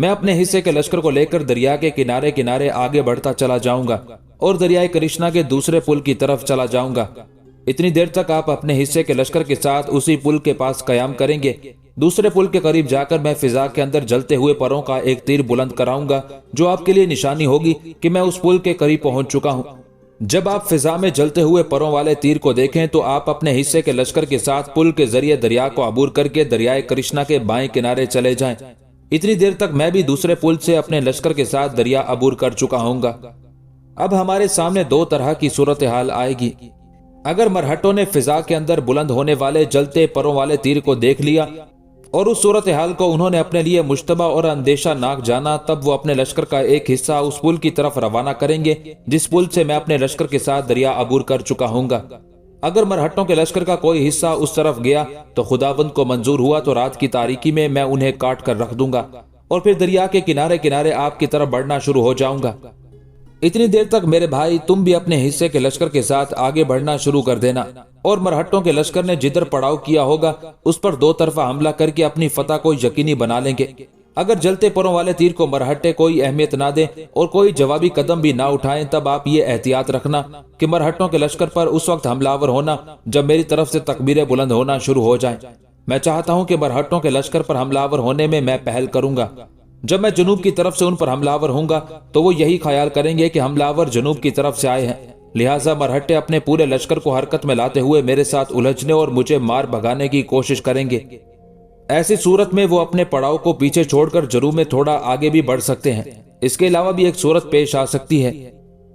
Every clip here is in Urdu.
میں اپنے حصے کے لشکر کو لے کر دریا کے کنارے کنارے آگے بڑھتا چلا جاؤں گا اور دریائے کرشنا کے دوسرے پل کی طرف چلا جاؤں گا۔ اتنی دیر تک آپ اپنے حصے کے لشکر کے ساتھ اسی پل کے پاس قیام کریں گے۔ دوسرے پل کے قریب جا کر میں فضا کے اندر جلتے ہوئے پروں کا ایک تیر بلند کراؤں گا، جو آپ کے لیے نشانی ہوگی کہ میں اس پل کے قریب پہنچ چکا ہوں۔ جب آپ فضا میں جلتے ہوئے پروں والے تیر کو دیکھیں تو آپ اپنے حصے کے لشکر کے ساتھ پل کے ذریعے دریا کو عبور کر کے دریائے کرشنا کے بائیں کنارے چلے جائیں۔ اتنی دیر تک میں بھی دوسرے پل سے اپنے لشکر کے ساتھ دریا عبور کر چکا ہوں گا۔ اب ہمارے سامنے دو طرح کی صورتحال آئے گی۔ اگر مرہٹوں نے فضا کے اندر بلند ہونے والے جلتے پروں والے تیر کو دیکھ لیا اور اس صورتحال کو انہوں نے اپنے لیے مشتبہ اور اندیشہ ناک جانا، تب وہ اپنے لشکر کا ایک حصہ اس پل کی طرف روانہ کریں گے جس پل سے میں اپنے لشکر کے ساتھ دریا عبور کر چکا ہوں گا۔ اگر مرہٹوں کے لشکر کا کوئی حصہ اس طرف گیا تو خداوند کو منظور ہوا تو رات کی تاریکی میں انہیں کاٹ کر رکھ دوں گا اور پھر دریا کے کنارے کنارے آپ کی طرف بڑھنا شروع ہو جاؤں گا۔ اتنی دیر تک میرے بھائی تم بھی اپنے حصے کے لشکر کے ساتھ آگے بڑھنا شروع کر دینا، اور مرہٹوں کے لشکر نے جدھر پڑاؤ کیا ہوگا اس پر دو طرفہ حملہ کر کے اپنی فتح کو یقینی بنا لیں گے۔ اگر جلتے پروں والے تیر کو مرہٹے کوئی اہمیت نہ دیں اور کوئی جوابی قدم بھی نہ اٹھائیں، تب آپ یہ احتیاط رکھنا کہ مرہٹوں کے لشکر پر اس وقت حملہ آور ہونا جب میری طرف سے تکبیریں بلند ہونا شروع ہو جائیں۔ میں چاہتا ہوں کہ مرہٹوں کے لشکر پر حملہ آور ہونے میں پہل کروں گا۔ جب میں جنوب کی طرف سے ان پر حملہ آور ہوں گا تو وہ یہی خیال کریں گے کہ حملہ آور جنوب کی طرف سے آئے ہیں، لہٰذا مرہٹے اپنے پورے لشکر کو حرکت میں لاتے ہوئے میرے ساتھ الجھنے اور مجھے مار بھگانے کی کوشش کریں گے۔ ایسی صورت میں وہ اپنے پڑاؤ کو پیچھے چھوڑ کر جنوب میں تھوڑا آگے بھی بڑھ سکتے ہیں۔ اس کے علاوہ بھی ایک صورت پیش آ سکتی ہے،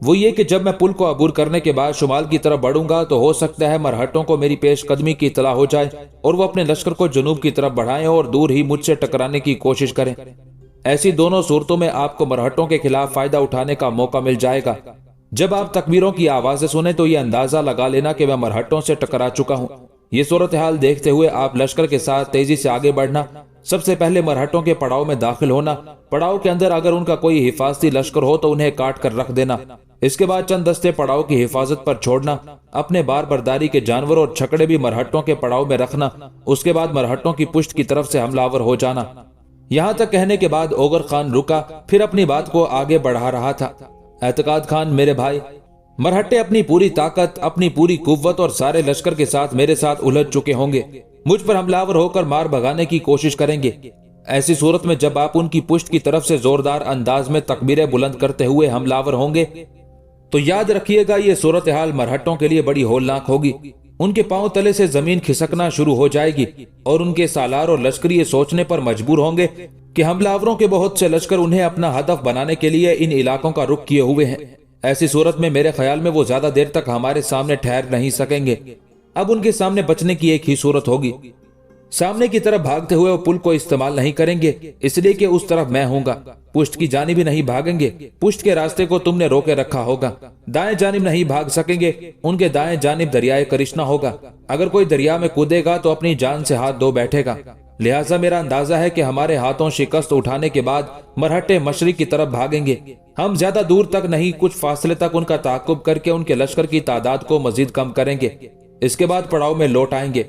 وہ یہ کہ جب میں پل کو عبور کرنے کے بعد شمال کی طرف بڑھوں گا تو ہو سکتا ہے مرہٹوں کو میری پیش قدمی کی اطلاع ہو جائے اور وہ اپنے لشکر کو جنوب کی طرف بڑھائیں اور دور ہی مجھ سے ٹکرانے کی کوشش کریں۔ ایسی دونوں صورتوں میں آپ کو مرہٹوں کے خلاف فائدہ اٹھانے کا موقع مل جائے گا۔ جب آپ تکبیروں کی آوازیں سنیں تو یہ اندازہ لگا لینا کہ میں مرہٹوں سے ٹکرا چکا ہوں۔ یہ صورتحال دیکھتے ہوئے آپ لشکر کے ساتھ تیزی سے آگے بڑھنا، سب سے پہلے مرہٹوں کے پڑاؤ میں داخل ہونا، پڑاؤ کے اندر اگر ان کا کوئی حفاظتی لشکر ہو تو انہیں کاٹ کر رکھ دینا، اس کے بعد چند دستے پڑاؤ کی حفاظت پر چھوڑنا، اپنے بار برداری کے جانور اور چھکڑے بھی مرہٹوں کے پڑاؤ میں رکھنا، اس کے بعد مرہٹوں کی پشت کی طرف سے حملہ آور ہو جانا۔ یہاں تک کہنے کے بعد اوغر خان رکا، پھر اپنی بات کو آگے بڑھا رہا تھا۔ اعتقاد خان میرے بھائی، مرہٹے اپنی پوری طاقت، اپنی پوری قوت اور سارے لشکر کے ساتھ میرے ساتھ الجھ چکے ہوں گے، مجھ پر حملہ آور ہو کر مار بھگانے کی کوشش کریں گے۔ ایسی صورت میں جب آپ ان کی پشت کی طرف سے زوردار انداز میں تکبیریں بلند کرتے ہوئے حملہ آور ہوں گے تو یاد رکھیے گا یہ صورتحال مرہٹوں کے لیے بڑی ہولناک ہوگی۔ ان کے پاؤں تلے سے زمین کھسکنا شروع ہو جائے گی اور ان کے سالار اور لشکر یہ سوچنے پر مجبور ہوں گے کہ حملہ آوروں کے بہت سے لشکر انہیں اپنا ہدف بنانے کے لیے ان علاقوں کا رخ کیے ہوئے ہیں۔ ایسی صورت میں میرے خیال میں وہ زیادہ دیر تک ہمارے سامنے ٹھہر نہیں سکیں گے۔ اب ان کے سامنے بچنے کی ایک ہی صورت ہوگی، سامنے کی طرف بھاگتے ہوئے وہ پل کو استعمال نہیں کریں گے، اس لیے کہ اس طرف میں ہوں گا۔ پشت کی جانب بھی نہیں بھاگیں گے، پشت کے راستے کو تم نے روکے رکھا ہوگا۔ دائیں جانب نہیں بھاگ سکیں گے، ان کے دائیں جانب دریائے کرشنا ہوگا۔ اگر کوئی دریا میں کودے گا تو اپنی جان سے ہاتھ دھو بیٹھے گا، لہٰذا میرا اندازہ ہے کہ ہمارے ہاتھوں شکست اٹھانے کے بعد مرہٹے مشرق کی طرف بھاگیں گے۔ ہم زیادہ دور تک نہیں، کچھ فاصلے تک ان کا تعاقب کر کے ان کے لشکر کی تعداد کو مزید کم کریں گے، اس کے بعد پڑاؤ میں لوٹ آئیں گے۔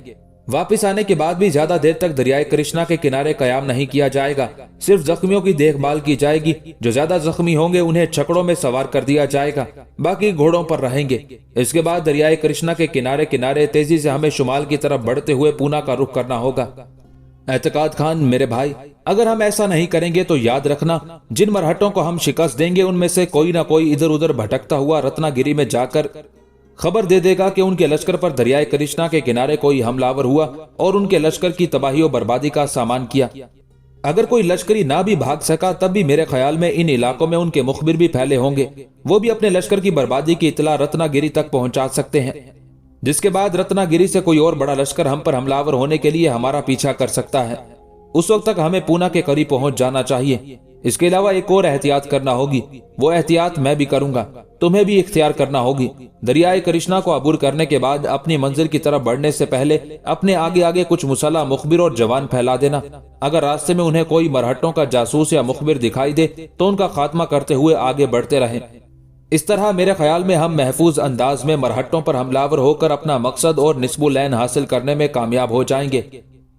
واپس آنے کے بعد بھی زیادہ دیر تک دریائے کرشنا کے کنارے قیام نہیں کیا جائے گا، صرف زخمیوں کی دیکھ بھال کی جائے گی۔ جو زیادہ زخمی ہوں گے انہیں چھکڑوں میں سوار کر دیا جائے گا، باقی گھوڑوں پر رہیں گے۔ اس کے بعد دریائے کرشنا کے کنارے کنارے تیزی سے ہمیں شمال کی طرف بڑھتے ہوئے پونا کا رخ کرنا ہوگا۔ اعتقاد خان میرے بھائی، اگر ہم ایسا نہیں کریں گے تو یاد رکھنا جن مرہٹوں کو ہم شکست دیں گے ان میں سے کوئی نہ کوئی ادھر ادھر بھٹکتا ہوا رتنا گیری میں جا کر خبر دے دے گا کہ ان کے لشکر پر دریائے کرشنا کے کنارے کوئی حملہ آور ہوا اور ان کے لشکر کی تباہی و بربادی کا سامان کیا۔ اگر کوئی لشکری نہ بھی بھاگ سکا تب بھی میرے خیال میں ان علاقوں میں ان کے مخبر بھی پھیلے ہوں گے، وہ بھی اپنے لشکر کی بربادی کی اطلاع رتنا گیری تک پہنچا سکتے ہیں، جس کے بعد رتنا گیری سے کوئی اور بڑا لشکر ہم پر حملہ آور ہونے کے لیے ہمارا پیچھا کر سکتا ہے۔ اس وقت تک ہمیں پونا کے قریب پہنچ جانا چاہیے۔ اس کے علاوہ ایک اور احتیاط کرنا ہوگی، وہ احتیاط میں بھی کروں گا، تمہیں بھی اختیار کرنا ہوگی۔ دریائے کرشنا کو عبور کرنے کے بعد اپنی منزل کی طرف بڑھنے سے پہلے اپنے آگے آگے کچھ مسلح مخبر اور جوان پھیلا دینا۔ اگر راستے میں انہیں کوئی مرہٹوں کا جاسوس یا مخبر دکھائی دے تو ان کا خاتمہ کرتے ہوئے آگے بڑھتے رہیں۔ اس طرح میرے خیال میں ہم محفوظ انداز میں مرہٹوں پر حملہ آور ہو کر اپنا مقصد اور نصب العین حاصل کرنے میں کامیاب ہو جائیں گے۔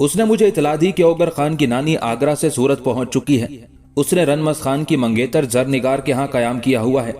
اس نے مجھے اطلاع دی کہ اوگر خان کی نانی آگرہ سے سورت پہنچ چکی ہے۔ اس نے رنمست خان کی منگیتر زرنگار کے ہاں قیام کیا ہوا ہے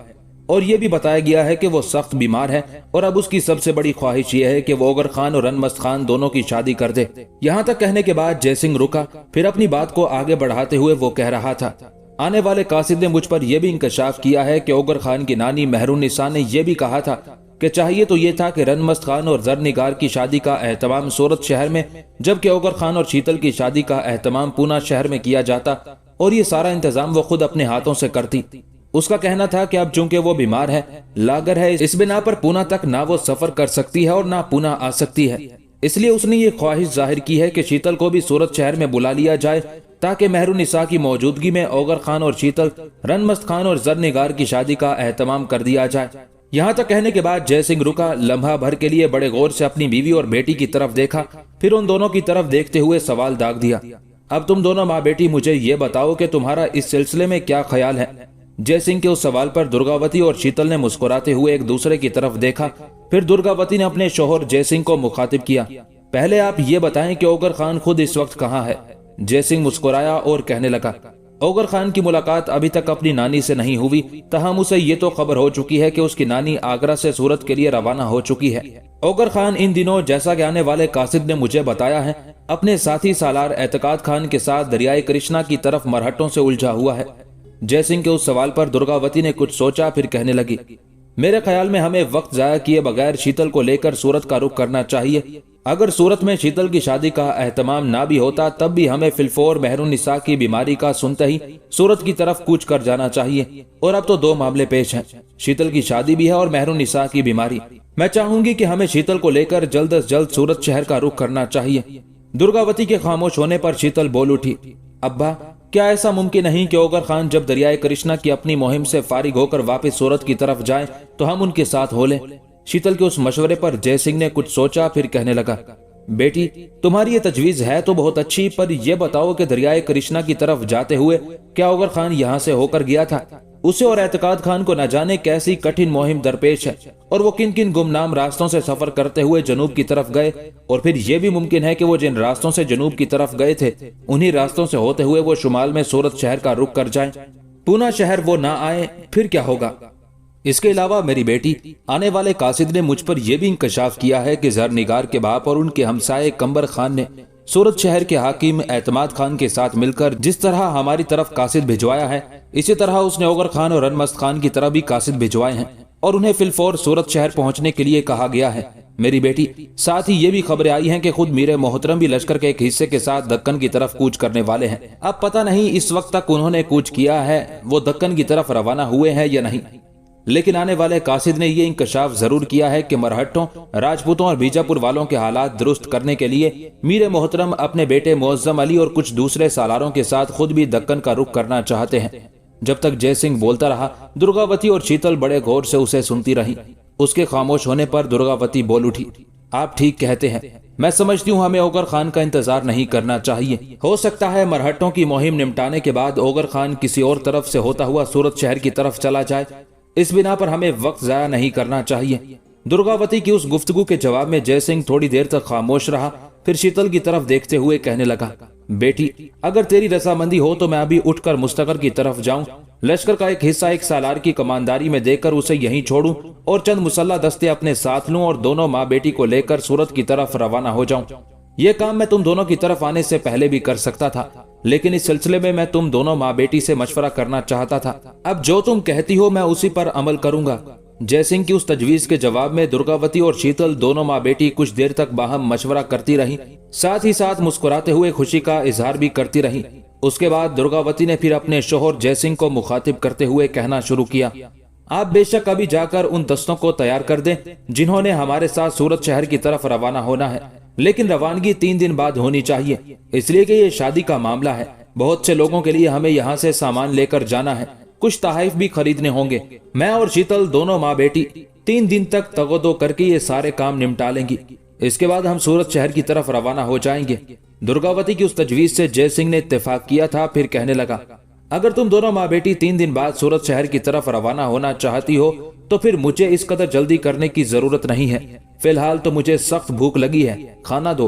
اور یہ بھی بتایا گیا ہے کہ وہ سخت بیمار ہے اور اب اس کی سب سے بڑی خواہش یہ ہے کہ وہ اوگر خان اور رنمست خان دونوں کی شادی کر دے۔ یہاں تک کہنے کے بعد جے سنگھ رکا، پھر اپنی بات کو آگے بڑھاتے ہوئے وہ کہہ رہا تھا، آنے والے قاصد نے مجھ پر یہ بھی انکشاف کیا ہے کہ اوگر خان کی نانی مہرالنساء نے یہ بھی کہا تھا کہ چاہیے تو یہ تھا کہ رنمست خان اور زرنگار کی شادی کا اہتمام سورت شہر میں، جبکہ اوگر خان اور شیتل کی شادی کا اہتمام پونا شہر میں کیا جاتا اور یہ سارا انتظام وہ خود اپنے ہاتھوں سے کرتی۔ اس کا کہنا تھا کہ اب چونکہ وہ بیمار ہے، لاگر ہے، اس بنا پر پونا تک نہ وہ سفر کر سکتی ہے اور نہ پونا آ سکتی ہے، اس لیے اس نے یہ خواہش ظاہر کی ہے کہ شیتل کو بھی سورت شہر میں بلا لیا جائے تاکہ مہرالنساء کی موجودگی میں اوگر خان اور شیتل، رنمست خان اور زرنگار کی شادی کا اہتمام کر دیا جائے۔ یہاں تک کہنے کے بعد جے سنگھ رکا، لمحہ بھر کے لیے بڑے غور سے اپنی بیوی اور بیٹی کی طرف دیکھا، پھر ان دونوں کی طرف دیکھتے ہوئے سوال داغ دیا، اب تم دونوں ماں بیٹی مجھے یہ بتاؤ کہ تمہارا اس سلسلے میں کیا خیال ہے؟ جے سنگھ کے اس سوال پر درگاوتی اور شیتل نے مسکراتے ہوئے ایک دوسرے کی طرف دیکھا، پھر درگاوتی نے اپنے شوہر جے سنگھ کو مخاطب کیا، پہلے آپ یہ بتائیں کہ اوگر خان خود اس وقت کہاں ہے؟ جے سنگھ مسکرایا اور کہنے لگا، اوگر خان کی ملاقات ابھی تک اپنی نانی سے نہیں ہوئی، تاہم اسے یہ تو خبر ہو چکی ہے کہ اس کی نانی آگرہ سے سورت کے لیے روانہ ہو چکی ہے۔ اوگر خان ان دنوں، جیسا کہ آنے والے قاصد نے مجھے بتایا ہے، اپنے ساتھی سالار اعتقاد خان کے ساتھ دریائے کرشنا کی طرف مرہٹوں سے الجھا ہوا ہے۔ جے سنگھ کے اس سوال پر درگاوتی نے کچھ سوچا، پھر کہنے لگی، میرے خیال میں ہمیں وقت ضائع کیے بغیر شیتل کو لے کر سورت کا رخ کرنا چاہیے۔ اگر سورت میں شیتل کی شادی کا اہتمام نہ بھی ہوتا تب بھی ہمیں فلفور مہرالنساء کی بیماری کا سنتے ہی سورت کی طرف کوچ کر جانا چاہیے، اور اب تو دو معاملے پیش ہیں، شیتل کی شادی بھی ہے اور مہرالنساء کی بیماری۔ میں چاہوں گی کہ ہمیں شیتل کو لے کر جلد از جلد سورت شہر کا رخ کرنا چاہیے۔ درگاوتی کے خاموش ہونے پر شیتل بول اٹھی، ابا، کیا ایسا ممکن نہیں کہ اوگر خان جب دریائے کرشنا کی اپنی مہم سے فارغ ہو کر واپس سورت کی طرف جائیں تو ہم ان کے ساتھ ہو لیں؟ شیتل کے اس مشورے پر جے سنگھ نے کچھ سوچا، پھر کہنے لگا، بیٹی، تمہاری یہ تجویز ہے تو بہت اچھی، پر یہ بتاؤ کہ دریائے کرشنا کی طرف جاتے ہوئے کیا اوگر خان یہاں سے ہو کر گیا تھا؟ اسے اور اعتقاد خان کو نہ جانے کیسی کٹھن مہم درپیش ہے، اور وہ کن کن گمنام راستوں سے سفر کرتے ہوئے جنوب کی طرف گئے، اور پھر یہ بھی ممکن ہے کہ وہ جن راستوں سے جنوب کی طرف گئے تھے انہی راستوں سے ہوتے ہوئے وہ شمال میں سورت شہر کا رخ کر جائیں۔ پونا شہر وہ نہ آئے پھر کیا ہوگا؟ اس کے علاوہ میری بیٹی، آنے والے قاصد نے مجھ پر یہ بھی انکشاف کیا ہے کہ زرنگار کے باپ اور ان کے ہمسائے کمبر خان نے سورت شہر کے حاکم اعتماد خان کے ساتھ مل کر جس طرح ہماری طرف قاصد بھجوایا ہے، اسی طرح اس نے اوگر خان اور رنمست خان کی طرف بھی قاصد بھجوائے ہیں، اور انہیں فلفور سورت شہر پہنچنے کے لیے کہا گیا ہے۔ میری بیٹی، ساتھ ہی یہ بھی خبریں آئی ہیں کہ خود میر محترم بھی لشکر کے ایک حصے کے ساتھ دکن کی طرف کوچ کرنے والے ہیں۔ اب پتہ نہیں اس وقت تک انہوں نے کوچ کیا ہے، وہ دکن کی طرف روانہ ہوئے ہیں یا نہیں، لیکن آنے والے قاصد نے یہ انکشاف ضرور کیا ہے کہ مرہٹوں، راجپوتوں اور بیجاپور والوں کے حالات درست کرنے کے لیے میر محترم اپنے بیٹے معظم علی اور کچھ دوسرے سالاروں کے ساتھ خود بھی دکن کا رخ کرنا چاہتے ہیں۔ جب تک جے سنگھ بولتا رہا، درگاوتی اور شیتل بڑے غور سے اسے سنتی رہی۔ اس کے خاموش ہونے پر درگاوتی بول اٹھی، آپ ٹھیک کہتے ہیں، میں سمجھتی ہوں ہمیں اوگر خان کا انتظار نہیں کرنا چاہیے۔ ہو سکتا ہے مرہٹوں کی مہم نمٹانے کے بعد اوگر خان کسی اور طرف سے ہوتا ہوا سورت شہر کی طرف چلا جائے، اس بنا پر ہمیں وقت ضائع نہیں کرنا چاہیے۔ درگاوتی کی اس گفتگو کے جواب میں جے سنگھ تھوڑی دیر تک خاموش رہا، پھر شیتل کی طرف دیکھتے ہوئے کہنے لگا، بیٹی، اگر تیری رضامندی ہو تو میں ابھی اٹھ کر مستقر کی طرف جاؤں، لشکر کا ایک حصہ ایک سالار کی کمانداری میں دے کر اسے یہیں چھوڑوں اور چند مسلح دستے اپنے ساتھ لوں اور دونوں ماں بیٹی کو لے کر سورت کی طرف روانہ ہو جاؤں۔ یہ کام میں تم دونوں کی طرف آنے سے پہلے بھی کر سکتا تھا، لیکن اس سلسلے میں تم دونوں ماں بیٹی سے مشورہ کرنا چاہتا تھا۔ اب جو تم کہتی ہو میں اسی پر عمل کروں گا۔ جے سنگھ کی اس تجویز کے جواب میں درگاوتی اور شیتل دونوں ماں بیٹی کچھ دیر تک باہم مشورہ کرتی رہیں، ساتھ ہی ساتھ مسکراتے ہوئے خوشی کا اظہار بھی کرتی رہیں۔ اس کے بعد درگاوتی نے پھر اپنے شوہر جے سنگھ کو مخاطب کرتے ہوئے کہنا شروع کیا، آپ بے شک ابھی جا کر ان دستوں کو تیار کر دیں جنہوں نے ہمارے ساتھ سورت شہر کی طرف روانہ ہونا ہے، لیکن روانگی 3 دن بعد ہونی چاہیے، اس لیے کہ یہ شادی کا معاملہ ہے، بہت سے لوگوں کے لیے ہمیں یہاں سے سامان لے کر جانا ہے، کچھ تحائف بھی خریدنے ہوں گے۔ میں اور شیتل دونوں ماں بیٹی 3 دن تک تغدو کر کے یہ سارے کام نمٹا لیں گی، اس کے بعد ہم سورت شہر کی طرف روانہ ہو جائیں گے۔ درگاوتی کی اس تجویز سے جے سنگھ نے اتفاق کیا تھا، پھر کہنے لگا، اگر تم دونوں ماں بیٹی 3 دن بعد سورت شہر کی طرف روانہ ہونا چاہتی ہو تو پھر مجھے اس قدر جلدی کرنے کی ضرورت نہیں ہے، فی الحال تو مجھے سخت بھوک لگی ہے، کھانا دو۔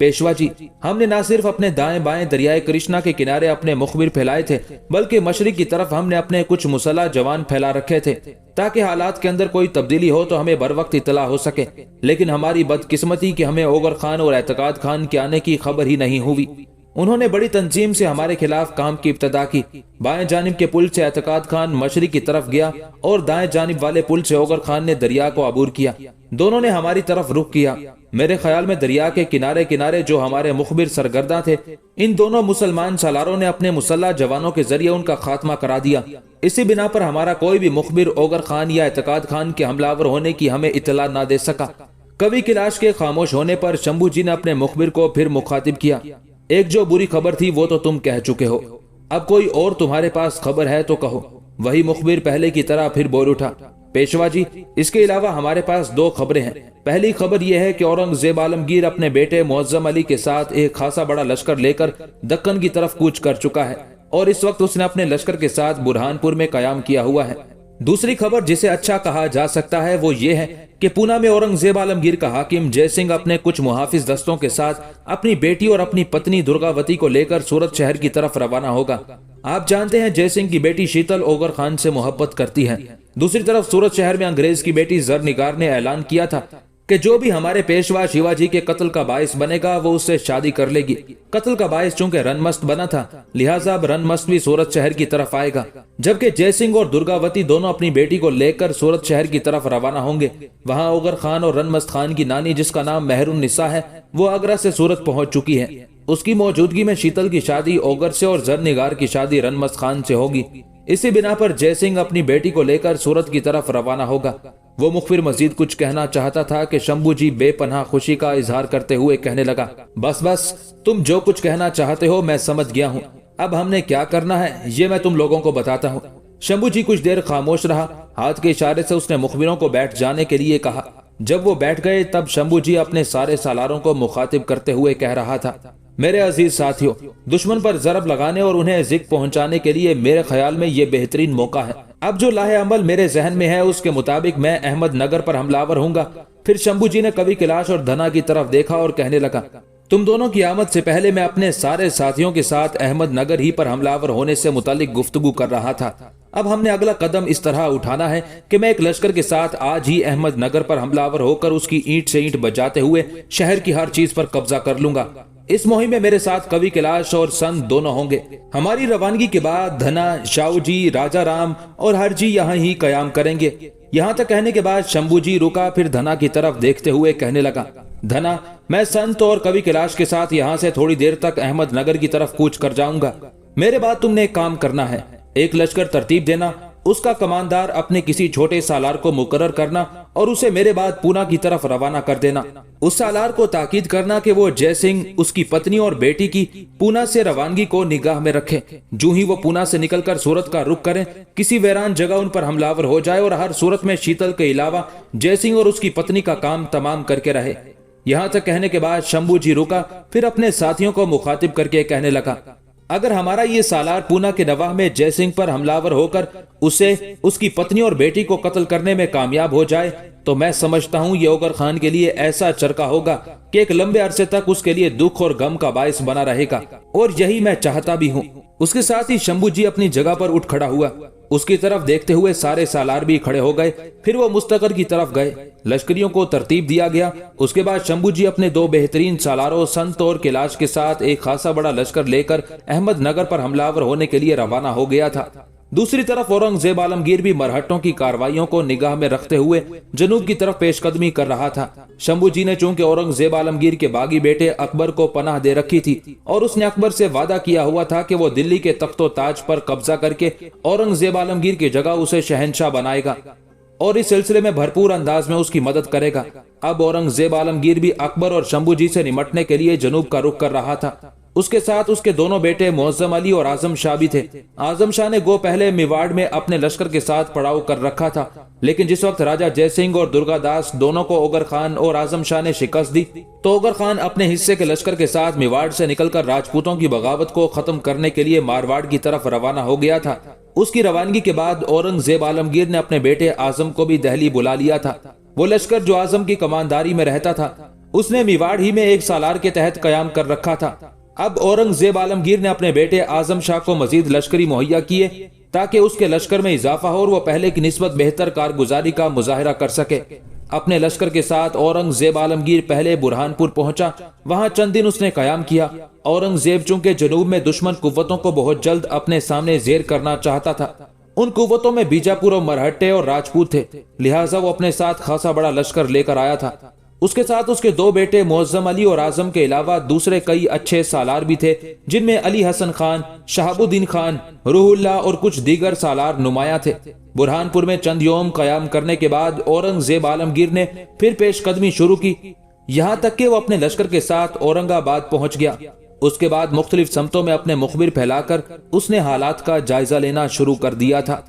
پیشوا جی، ہم نے نہ صرف اپنے دائیں بائیں دریائے کرشنا کے کنارے اپنے مخبر پھیلائے تھے، بلکہ مشرق کی طرف ہم نے اپنے کچھ مسلح جوان پھیلا رکھے تھے تاکہ حالات کے اندر کوئی تبدیلی ہو تو ہمیں بر وقت اطلاع ہو سکے، لیکن ہماری بدقسمتی کہ ہمیں اوگر خان اور اعتقاد خان کے آنے کی خبر ہی نہیں ہوئی۔ انہوں نے بڑی تنظیم سے ہمارے خلاف کام کی ابتدا کی۔ بائیں جانب کے پل سے اعتقاد خان مشرق کی طرف گیا اور دائیں جانب والے پل سے اوگر خان نے دریا کو عبور کیا۔ دونوں نے ہماری طرف رخ کیا۔ میرے خیال میں دریا کے کنارے کنارے جو ہمارے مخبر سرگرداں تھے، ان دونوں مسلمان سالاروں نے اپنے مسلح جوانوں کے ذریعے ان کا خاتمہ کرا دیا۔ اسی بنا پر ہمارا کوئی بھی مخبر اوگر خان یا اعتقاد خان کے حملہ آور ہونے کی ہمیں اطلاع نہ دے سکا۔ کبھی کلاش کے خاموش ہونے پر شمبھو جی نے اپنے مخبر کو پھر مخاطب کیا۔ ایک جو بری خبر تھی وہ تو تم کہہ چکے ہو، اب کوئی اور تمہارے پاس خبر ہے تو کہو۔ وہی مخبر پہلے کی طرح پھر بول اٹھا، پیشوا جی، اس کے علاوہ ہمارے پاس دو خبریں ہیں۔ پہلی خبر یہ ہے کہ اورنگزیب عالمگیر اپنے بیٹے معظم علی کے ساتھ ایک خاصا بڑا لشکر لے کر دکن کی طرف کوچ کر چکا ہے اور اس وقت اس نے اپنے لشکر کے ساتھ برہان پور میں قیام کیا ہوا ہے۔ دوسری خبر جسے اچھا کہا جا سکتا ہے وہ یہ ہے کہ پونا میں اورنگزیب عالمگیر کا حاکم جے سنگھ اپنے کچھ محافظ دستوں کے ساتھ اپنی بیٹی اور اپنی پتنی درگاوتی کو لے کر سورت شہر کی طرف روانہ ہوگا۔ آپ جانتے ہیں جے سنگھ کی بیٹی شیتل اوگر خان سے محبت کرتی ہے۔ دوسری طرف سورت شہر میں انگریز کی بیٹی زرنگار نے اعلان کیا تھا کہ جو بھی ہمارے پیشوا شیوا جی کے قتل کا باعث بنے گا وہ اس سے شادی کر لے گی۔ قتل کا باعث چونکہ رن مست بنا تھا، لہٰذا اب رن مست بھی سورت شہر کی طرف آئے گا، جبکہ جے سنگھ اور درگاوتی دونوں اپنی بیٹی کو لے کر سورت شہر کی طرف روانہ ہوں گے۔ وہاں اوگر خان اور رن مست خان کی نانی جس کا نام مہر النساء ہے وہ آگرہ سے سورت پہنچ چکی ہے۔ اس کی موجودگی میں شیتل کی شادی اوگر سے اور زرنگار کی شادی رن مست خان سے ہوگی۔ اسی بنا پر جے سنگھ اپنی بیٹی کو لے کر سورت کی طرف روانہ ہوگا۔ وہ مخبر مزید کچھ کہنا چاہتا تھا کہ شمبھو جی بے پناہ خوشی کا اظہار کرتے ہوئے کہنے لگا، بس بس، تم جو کچھ کہنا چاہتے ہو میں سمجھ گیا ہوں، اب ہم نے کیا کرنا ہے یہ میں تم لوگوں کو بتاتا ہوں۔ شمبھو جی کچھ دیر خاموش رہا، ہاتھ کے اشارے سے اس نے مخبروں کو بیٹھ جانے کے لیے کہا۔ جب وہ بیٹھ گئے تب شمبھو جی اپنے سارے سالاروں کو مخاطب کرتے ہوئے کہہ رہا تھا، میرے عزیز ساتھیوں، دشمن پر ضرب لگانے اور انہیں ذک پہنچانے کے لیے میرے خیال میں یہ بہترین موقع ہے۔ اب جو لاہ عمل میرے ذہن میں ہے اس کے مطابق میں احمد نگر پر حملہ آور ہوں گا۔ پھر شمبھو جی نے کبھی کلاش اور دھنا کی طرف دیکھا اور کہنے لگا، تم دونوں کی آمد سے پہلے میں اپنے سارے ساتھیوں کے ساتھ احمد نگر ہی پر حملہ آور ہونے سے متعلق گفتگو کر رہا تھا۔ اب ہم نے اگلا قدم اس طرح اٹھانا ہے کہ میں ایک لشکر کے ساتھ آج ہی احمد نگر پر حملہ آور ہو کر اس کی اینٹ سے اینٹ بجاتے ہوئے شہر کی ہر چیز پر قبضہ کر لوں گا۔ اس مہم میں میرے ساتھ کبھی کلاش اور سند دونوں ہوں گے۔ ہماری روانگی کے بعد دھنا، شاہو جی، راجہ رام اور ہر جی یہاں ہی قیام کریں گے۔ یہاں تک کہنے کے بعد شمبھو جی رکا، پھر دھنا کی طرف دیکھتے ہوئے کہنے لگا، دھنا، میں سنت اور کبھی کلاش کے ساتھ یہاں سے تھوڑی دیر تک احمد نگر کی طرف کوچ کر جاؤں گا۔ میرے بعد تم نے ایک کام کرنا ہے، ایک لشکر ترتیب دینا، اس کا کماندار اپنے کسی چھوٹے سالار کو مقرر کرنا اور اسے میرے بعد پونا کی طرف روانہ کر دینا۔ اس سالار کو تاکید کرنا کہ وہ جے سنگھ، اس کی پتنی اور بیٹی کی پونا سے روانگی کو نگاہ میں رکھے۔ جو ہی وہ پونا سے نکل کر سورت کا رخ کریں، کسی ویران جگہ ان پر حملہ آور ہو جائے اور ہر صورت میں شیتل کے علاوہ جے سنگھ اور اس کی پتنی کا کام تمام کر کے رہے۔ یہاں تک کہنے کے بعد شمبھو جی رکا، پھر اپنے ساتھیوں کو مخاطب کر کے کہنے لگا، اگر ہمارا یہ سالار پونا کے نواح میں جے سنگھ پر حملہ آور ہو کر اسے، اس کی پتنی اور بیٹی کو قتل کرنے میں کامیاب ہو جائے تو میں سمجھتا ہوں یہ اوگر خان کے لیے ایسا چرکا ہوگا کہ ایک لمبے عرصے تک اس کے لیے دکھ اور غم کا باعث بنا رہے گا، اور یہی میں چاہتا بھی ہوں۔ اس کے ساتھ ہی شمبھو جی اپنی جگہ پر اٹھ کھڑا ہوا، اس کی طرف دیکھتے ہوئے سارے سالار بھی کھڑے ہو گئے، پھر وہ مستقر کی طرف گئے، لشکریوں کو ترتیب دیا گیا۔ اس کے بعد شمبھو جی اپنے دو بہترین سالاروں سنت اور کیلاش کے ساتھ ایک خاصا بڑا لشکر لے کر احمد نگر پر حملہ آور ہونے کے لیے روانہ ہو گیا تھا۔ دوسری طرف اورنگزیب عالمگیر بھی مرہٹوں کی کارروائیوں کو نگاہ میں رکھتے ہوئے جنوب کی طرف پیش قدمی کر رہا تھا۔ شمبھو جی نے چونکہ اورنگزیب عالمگیر کے باغی بیٹے اکبر کو پناہ دے رکھی تھی اور اس نے اکبر سے وعدہ کیا ہوا تھا کہ وہ دلی کے تخت و تاج پر قبضہ کر کے اورنگزیب عالمگیر کی جگہ اسے شہنشاہ بنائے گا اور اس سلسلے میں بھرپور انداز میں اس کی مدد کرے گا۔ اب اورنگزیب عالمگیر بھی اکبر اور شمبھو جی سے نمٹنے کے لیے جنوب کا رخ کر رہا تھا۔ اس کے ساتھ اس کے دونوں بیٹے معظم علی اور اعظم شاہ بھی تھے۔ اعظم شاہ نے گو پہلے میواڑ میں اپنے لشکر کے ساتھ پڑاؤ کر رکھا تھا، لیکن جس وقت راجہ جے سنگھ اور درگا داس دونوں کو اوگر خان اور اعظم شاہ نے شکست دی تو اوگر خان اپنے حصے کے لشکر کے ساتھ میواڑ سے نکل کر راجپوتوں کی بغاوت کو ختم کرنے کے لیے مارواڑ کی طرف روانہ ہو گیا تھا۔ اس کی روانگی کے بعد اورنگزیب عالمگیر نے اپنے بیٹے اعظم کو بھی دہلی بلا لیا تھا۔ وہ لشکر جو اعظم کی کمانداری میں رہتا تھا اس نے میواڑ ہی میں ایک سالار کے تحت قیام کر رکھا تھا۔ اب اورنگزیب عالمگیر نے اپنے بیٹے اعظم شاہ کو مزید لشکری مہیا کیے تاکہ اس کے لشکر میں اضافہ ہو اور وہ پہلے کی نسبت بہتر کارگزاری کا مظاہرہ کر سکے۔ اپنے لشکر کے ساتھ اورنگزیب عالمگیر پہلے برہان پور پہنچا۔ وہاں چند دن اس نے قیام کیا۔ اورنگزیب چونکہ جنوب میں دشمن قوتوں کو بہت جلد اپنے سامنے زیر کرنا چاہتا تھا، ان قوتوں میں بیجاپور اور مرہٹے اور راجپوت تھے، لہٰذا وہ اپنے ساتھ خاصا بڑا لشکر لے کر آیا تھا۔ اس کے ساتھ اس کے دو بیٹے معظم علی اور اعظم کے علاوہ دوسرے کئی اچھے سالار بھی تھے، جن میں علی حسن خان، شہاب الدین خان، روح اللہ اور کچھ دیگر سالار نمایاں تھے۔ برہان پور میں چند یوم قیام کرنے کے بعد اورنگزیب عالمگیر نے پھر پیش قدمی شروع کی، یہاں تک کہ وہ اپنے لشکر کے ساتھ اورنگ آباد پہنچ گیا۔ اس کے بعد مختلف سمتوں میں اپنے مخبر پھیلا کر اس نے حالات کا جائزہ لینا شروع کر دیا تھا۔